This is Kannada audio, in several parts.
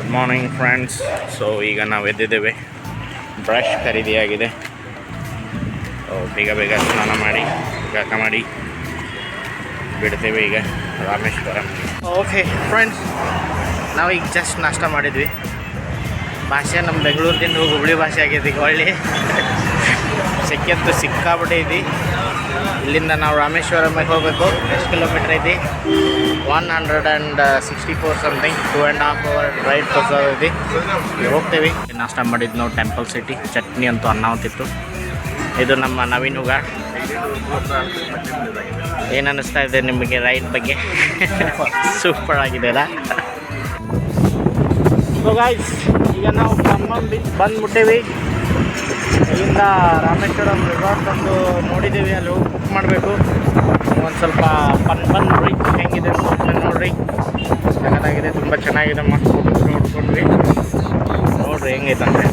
Good morning friends. ಸೊ ಈಗ ನಾವು ಎದ್ದಿದ್ದೇವೆ, ಬ್ರಷ್ ಖರೀದಿಯಾಗಿದೆ. ಬೇಗ ಬೇಗ ಸ್ನಾನ ಮಾಡಿ ಜಳಕ ಮಾಡಿ ಬಿಡ್ತೇವೆ ಈಗ ರಾಮೇಶ್ವರಂ. ಓಕೆ ಫ್ರೆಂಡ್ಸ್, ನಾವು ಈಗ ಜಸ್ಟ್ ನಾಷ್ಟ ಮಾಡಿದ್ವಿ. ಭಾಷೆ ನಮ್ಮ ಬೆಂಗಳೂರಿನಿಂದ ಹುಬ್ಳಿ ಭಾಷೆ ಆಗೈತಿ. ಈಗ ಒಳ್ಳೆ ಸೆಕೆಂದು ಸಿಕ್ಕಾಬಿಟ್ಟೆ ಐತಿ. ಇಲ್ಲಿಂದ ನಾವು ರಾಮೇಶ್ವರಮಿಗೆ ಹೋಗಬೇಕು. ಎಷ್ಟು ಕಿಲೋಮೀಟ್ರ್ ಐತಿ? 164 ಸಮಥಿಂಗ್. 2.5 hour ರೈಡ್ ಐತಿ. ಹೋಗ್ತೇವೆ. ನಾಷ್ಟ ಮಾಡಿದ್ದು ನಾವು ಟೆಂಪಲ್ ಸಿಟಿ. ಚಟ್ನಿ ಅಂತೂ ಅನ್ನವತ್ತಿತ್ತು. ಇದು ನಮ್ಮ ನವೀನ್ ಹುಗಾರ್. ಏನು ಅನ್ನಿಸ್ತಾ ಇದೆ ನಿಮಗೆ ರೈಡ್ ಬಗ್ಗೆ? ಸೂಪರ್ ಆಗಿದೆ ಅಲ್ಲ? ಸೊ ಗಾಯ್ಸ್, ಈಗ ನಾವು ಖಮ್ಮಂ ಬೀಚ್ ಬಂದುಬಿಟ್ಟೇವಿ. ಇಲ್ಲಿಂದ ರಾಮೇಶ್ವರಂ ರಿಸಾರ್ಟ್ ಒಂದು ನೋಡಿದ್ದೀವಿ, ಅಲ್ಲಿ ಹೋಗಿ ಬುಕ್ ಮಾಡಬೇಕು. ಒಂದು ಸ್ವಲ್ಪ ಪನ್ ಬ್ರಿಡ್ಜ್ ಹೆಂಗಿದೆ ನೋಡ್ರಿ. ಚೆನ್ನಾಗಿದೆ, ತುಂಬ ಚೆನ್ನಾಗಿದೆ. ಮಸ್ತ್ ಫೋಟೋಸ್ ನೋಡ್ಕೊಂಡ್ವಿ. ನೋಡ್ರಿ ಹೆಂಗೈತಂದರೆ.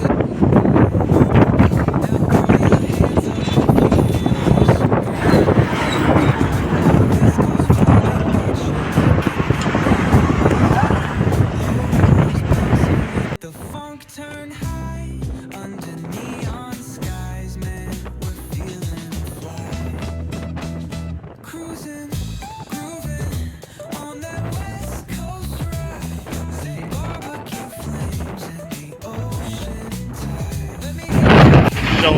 ಸೊ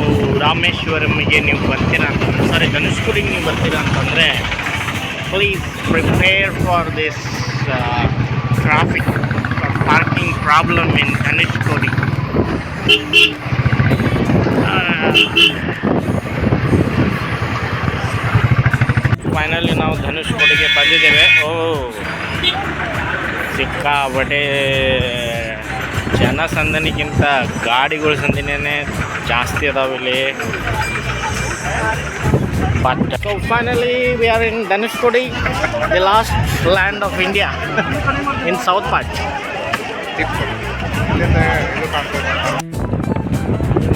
ರಾಮೇಶ್ವರಮಿಗೆ ನೀವು ಬರ್ತೀರಾ ಅಂತಂದರೆ, ಸಾರಿ ಧನುಷ್ಕೋಡಿಗೆ ನೀವು ಬರ್ತೀರಾ ಅಂತಂದರೆ, please prepare for this traffic parking problem in Dhanushkodi. Finally ನಾವು ಧನುಷ್ಕೋಡಿಗೆ ಬಂದಿದ್ದೇವೆ. ಸಿಕ್ಕಾಬಟ್ಟೆ ಜನಸಂದಣಿಗಿಂತ ಗಾಡಿಗಳ ಸಂದಣಿನೇ ಜಾಸ್ತಿ ಅದಾವೆ ಇಲ್ಲಿ. But so finally we are in Dhanushkodi, the last land of India in south part.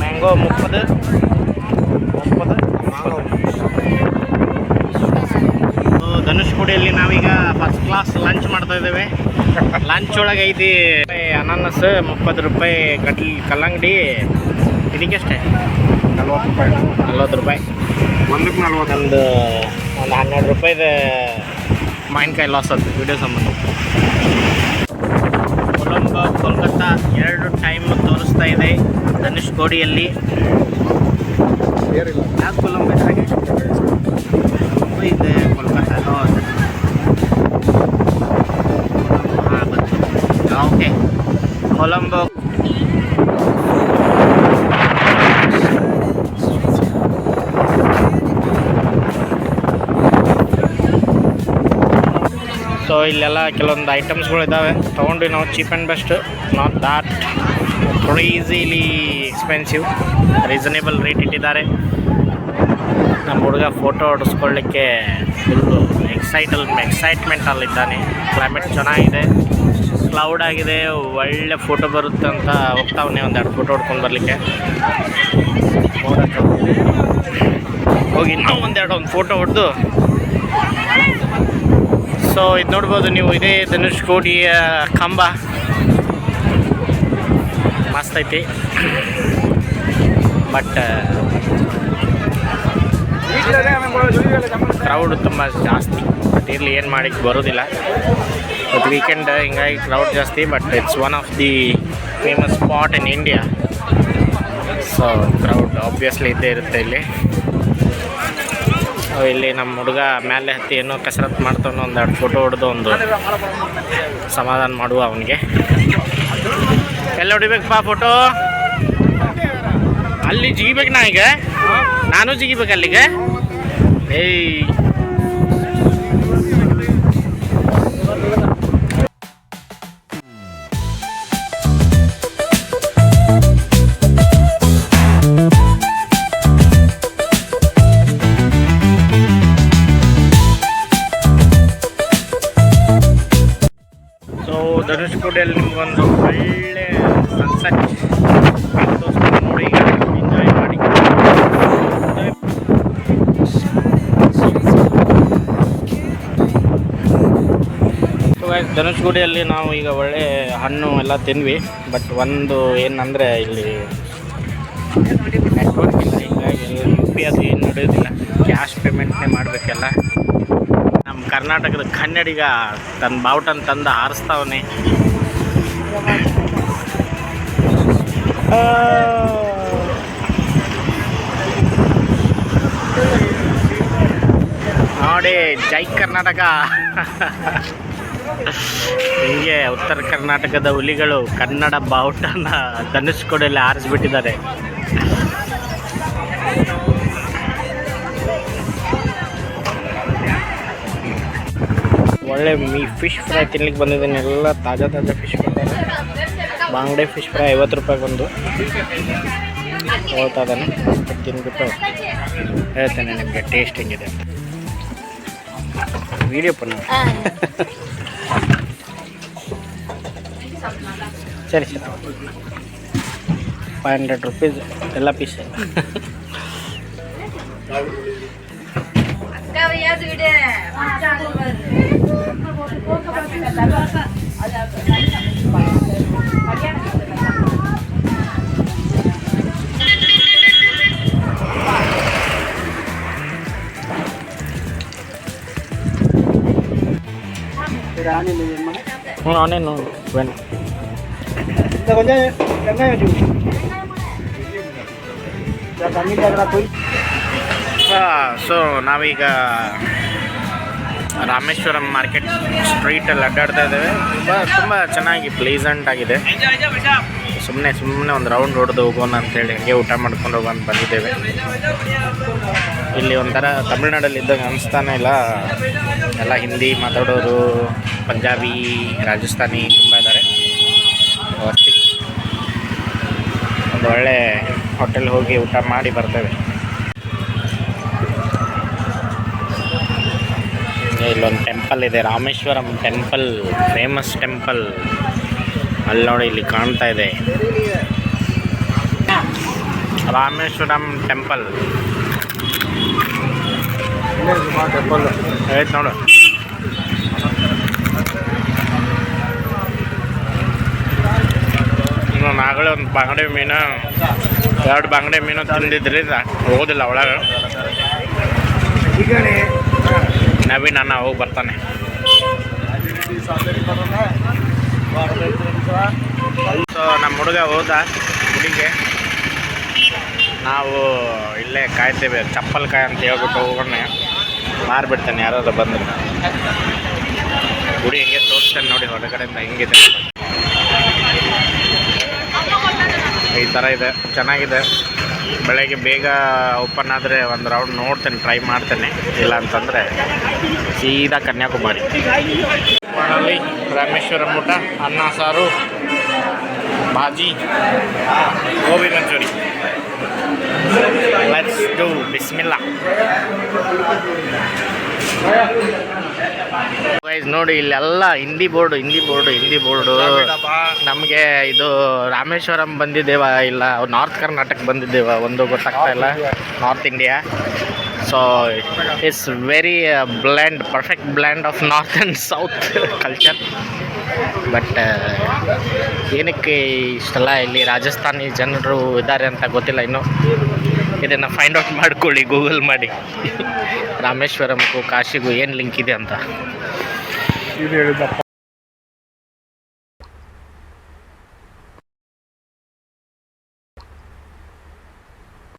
Mango 30. ಧನುಷ್ಕೋಡಿಯಲ್ಲಿ ನಾವೀಗ ಫಸ್ಟ್ ಕ್ಲಾಸ್ ಲಂಚ್ ಮಾಡ್ತಾ ಇದ್ದೇವೆ. ಲಂಚ್ ಒಳಗೆ ಐತಿ ಅನಾನಸ್ 30 ರೂಪಾಯಿ, ಕಲ್ಲಂಗಡಿ ಇದಕ್ಕೆಷ್ಟೇ 40 ರೂಪಾಯಿ. ಒಂದು 12 ರೂಪಾಯಿದ ಮಾವಿನಕಾಯಿ ಲಾಸ್ ಅದು ವಿಡಿಯೋ ಸಂಬಂಧ. ಕೊಲಂಬೋ ಕೋಲ್ಕತ್ತಾ 2 ಟೈಮ್ ತೋರಿಸ್ತಾ ಇದೆ ಧನುಷ್ಕೋಡಿಯಲ್ಲಿ. ಯಾಕೆ ಕೊಲಂಬೋ ಇದ್ರಾಗೆ ಕೊಲಂಬೋ ಇದೆ, ಕೋಲ್ಕತ್ತಾ ಓಕೆ. ಕೊಲಂಬೋ ಸೊ ಇಲ್ಲೆಲ್ಲ ಕೆಲವೊಂದು ಐಟಮ್ಸ್ಗಳು ಇದ್ದಾವೆ, ತೊಗೊಂಡ್ವಿ ನಾವು. Cheap and best, not that crazily expensive, reasonable rate ಇಟ್ಟಿದ್ದಾರೆ. ನಮ್ಮ ಹುಡುಗ ಫೋಟೋ ಹೊಡಿಸ್ಕೊಳ್ಳಿಕ್ಕೆ ಫುಲ್ಲು ಎಕ್ಸೈಟ್ಮೆಂಟಲ್ಲಿದ್ದಾನೆ. ಕ್ಲೈಮೇಟ್ ಚೆನ್ನಾಗಿದೆ, ಕ್ಲೌಡ್ ಆಗಿದೆ, ಒಳ್ಳೆ ಫೋಟೋ ಬರುತ್ತೆ ಅಂತ ಹೋಗ್ತಾವನೆ. 1-2 ಫೋಟೋ ಹೊಡ್ಕೊಂಡು ಬರಲಿಕ್ಕೆ ಹೋಗಿ ನಾವು ಒಂದು ಫೋಟೋ ಹೊಡೆದು. ಸೊ ಇದು ನೋಡ್ಬೋದು ನೀವು, ಇದೇ ಧನುಷ್ಕೋಡಿಯ ಕಂಬ. ಮಸ್ತ್ ಐತಿ. ಬಟ್ ಕ್ರೌಡ್ ತುಂಬ ಜಾಸ್ತಿ. ಬಟ್ ಇಲ್ಲಿ ಏನು ಮಾಡಿಕ್ಕೆ ಬರೋದಿಲ್ಲ. ಬಟ್ ವೀಕೆಂಡ್ ಹಿಂಗಾಗಿ ಕ್ರೌಡ್ ಜಾಸ್ತಿ. But it's one of the famous spot in India. So crowd obviously ಇದ್ದೇ ಇರುತ್ತೆ ಇಲ್ಲಿ. ಇಲ್ಲಿ ನಮ್ಮ ಹುಡುಗ ಮೇಲೆ ಹತ್ತಿ ಏನೋ ಕಸರತ್ತು ಮಾಡ್ತಾನೆ. 1-2 ಫೋಟೋ ಹೊಡೆದು ಒಂದು ಸಮಾಧಾನ ಮಾಡುವ ಅವನಿಗೆ. ಎಲ್ಲ ಹೊಡಿಬೇಕಪ್ಪ ಫೋಟೋ? ಅಲ್ಲಿ ಜಿಗಿಬೇಕು ನಾ ಈಗ, ನಾನು ಜಿಗಿಬೇಕು ಅಲ್ಲಿಗೆ. ಏಯ್ ಧನುಷ್ಕೋಡಿಯಲ್ಲಿ ನಿಮಗೊಂದು ಒಳ್ಳೆ ಸನ್ಸೆಟ್ ನೋಡಿ, ಎಂಜಾಯ್ ಮಾಡಿ. ಧನುಷ್ಗುಡಿಯಲ್ಲಿ ನಾವು ಈಗ ಒಳ್ಳೆ ಹಣ್ಣು ಎಲ್ಲ ತಿಂದ್ವಿ. ಬಟ್ ಒಂದು ಏನಂದರೆ ಇಲ್ಲಿ ನೆಟ್ವರ್ಕ್ ಇಲ್ಲ, ಹೀಗಾಗಿ ಯು ಪಿ ಅದು ಏನು ನಡೆಯೋದಿಲ್ಲ, ಕ್ಯಾಶ್ ಪೇಮೆಂಟ್ನೇ ಮಾಡಬೇಕೆಲ್ಲ. ನಮ್ಮ ಕರ್ನಾಟಕದ ಕನ್ನಡಿಗ ತನ್ನ ಬಾವುಟನ್ ತಂದು ಹಾರಿಸ್ತಾವನೆ. ನೋಡಿ, ಜೈ ಕರ್ನಾಟಕ. ಹೀಗೆ ಉತ್ತರ ಕರ್ನಾಟಕದ ಹುಲಿಗಳು ಕನ್ನಡ ಬಾವುಟನ ಧನುಷ್ಕೋಡಿಯಲ್ಲಿ ಹಾರಿಸ್ಬಿಟ್ಟಿದ್ದಾರೆ. ಒಳ್ಳೆ ಫಿಶ್ ಫ್ರೈ ತಿನ್ಲಿಕ್ಕೆ ಬಂದಿದ್ದೀನಿ. ಎಲ್ಲ ತಾಜಾ ಫಿಶ್ ಕೊಡ್ತಾರೆ. ಬಾಂಗ್ಡೆ ಫಿಶ್ ಫ್ರೈ 50 ರೂಪಾಯಿಗೆ ಒಂದು ಹೋಗ್ತಾ ಇದ್ದಾನೆ. ತಿಂದ್ಬಿಟ್ಟು ಹೇಳ್ತೇನೆ ನಿಮಗೆ ಟೇಸ್ಟ್ ಹೆಂಗಿದೆ ಅಂತ. ವಿಡಿಯೋ ಪನ್ನ ಸರಿ 500 ರೂಪೀಸ್ ಎಲ್ಲ ಪೀಸ್. ಆನೇನು ವೆನ್ ಸೊ ನಾವೀಗ ರಾಮೇಶ್ವರಂ ಮಾರ್ಕೆಟ್ ಸ್ಟ್ರೀಟಲ್ಲಿ ಅಡ್ಡಾಡ್ತಾ ಇದ್ದೇವೆ. ತುಂಬ ಚೆನ್ನಾಗಿ ಪ್ಲೀಸೆಂಟ್ ಆಗಿದೆ. ಸುಮ್ಮನೆ ಒಂದು ರೌಂಡ್ ಹೊಡೆದು ಹೋಗೋಣ ಅಂಥೇಳಿ ಹಂಗೆ ಊಟ ಮಾಡ್ಕೊಂಡು ಹೋಗೋಣ ಬಂದಿದ್ದೇವೆ. ಇಲ್ಲಿ ಒಂಥರ ತಮಿಳ್ನಾಡಲ್ಲಿ ಇದ್ದಂಗೆ ಅನಿಸ್ತಾನೆ ಇಲ್ಲ. ಎಲ್ಲ ಹಿಂದಿ ಮಾತಾಡೋರು, ಪಂಜಾಬಿ, ರಾಜಸ್ಥಾನಿ ತುಂಬ ಇದ್ದಾರೆ. ಅಷ್ಟೇ ಒಂದು ಒಳ್ಳೆ ಹೋಟೆಲ್ ಹೋಗಿ ಊಟ ಮಾಡಿ ಬರ್ತೇವೆ. ಇಲ್ಲೊಂದು ಟೆಂಪಲ್ ಇದೆ, ರಾಮೇಶ್ವರಂ ಟೆಂಪಲ್, ಫೇಮಸ್ ಟೆಂಪಲ್. ಅಲ್ಲಿ ನೋಡಿ, ಇಲ್ಲಿ ಕಾಣ್ತಾ ಇದೆ ರಾಮೇಶ್ವರಂ ಟೆಂಪಲ್. ಆಯ್ತು ನೋಡು. ನಾಗಳೆ ಒಂದು ಬಾಂಗಡೆ ಮೀನು, 2 ಬಾಂಗಡೆ ಮೀನು ತಿಂದಿದ್ರಿ, ಹೋಗೋದಿಲ್ಲ ಒಳಗೆ. ನವೀನ್ ಅಣ್ಣ ಹೋಗಿ ಬರ್ತಾನೆ. ಸೊ ನಮ್ಮ ಹುಡುಗ ಹೋದ ಗುಡಿಗೆ, ನಾವು ಇಲ್ಲೇ ಕಾಯ್ತೇವೆ. ಚಪ್ಪಲ್ ಕಾಯಿ ಅಂತ ಹೇಳ್ಬಿಟ್ಟು ಹೋಗೋಣ, ಮಾರಿಬಿಡ್ತಾನೆ ಯಾರಾದ್ರೂ ಬಂದರೆ. ಗುಡಿ ಹೆಂಗೆ ತೋರಿಸ್ತೇನೆ ನೋಡಿ ಹೊರಗಡೆಯಿಂದ ಹೆಂಗಿದೆ. ಈ ಥರ ಇದೆ, ಚೆನ್ನಾಗಿದೆ. ಬೆಳಗ್ಗೆ ಬೇಗ ಓಪನ್ ಆದರೆ ಒಂದು ರೌಂಡ್ ನೋಡ್ತೇನೆ, ಟ್ರೈ ಮಾಡ್ತೇನೆ. ಇಲ್ಲ ಅಂತಂದರೆ ಸೀದಾ ಕನ್ಯಾಕುಮಾರಿ. ಮನೆಯಲ್ಲಿ ರಾಮೇಶ್ವರಂ ಊಟ, ಅನ್ನ ಸಾರು, ಭಾಜಿ, gobi manchurian. Let's do bismillah. Guys ನೋಡಿ, ಇಲ್ಲೆಲ್ಲ ಹಿಂದಿ ಬೋರ್ಡು. ನಮಗೆ ಇದು ರಾಮೇಶ್ವರಂ ಬಂದಿದ್ದೇವ ಇಲ್ಲ ನಾರ್ತ್ ಕರ್ನಾಟಕ ಬಂದಿದ್ದೇವ ಒಂದು ಗೊತ್ತಾಗ್ತಾ ಇಲ್ಲ. North India. So it's very blend, perfect blend of north and south culture. But ಏನಕ್ಕೆ ಇಷ್ಟೆಲ್ಲ ಇಲ್ಲಿ ರಾಜಸ್ಥಾನಿ ಜನರು ಇದ್ದಾರೆ ಅಂತ ಗೊತ್ತಿಲ್ಲ ಇನ್ನೂ. ಇದನ್ನು ಫೈಂಡ್ ಔಟ್ ಮಾಡ್ಕೊಳ್ಳಿ ಗೂಗಲ್ ಮಾಡಿ. ರಾಮೇಶ್ವರಂಗೂ ಕಾಶಿಗೂ ಏನು ಲಿಂಕ್ ಇದೆ ಅಂತ.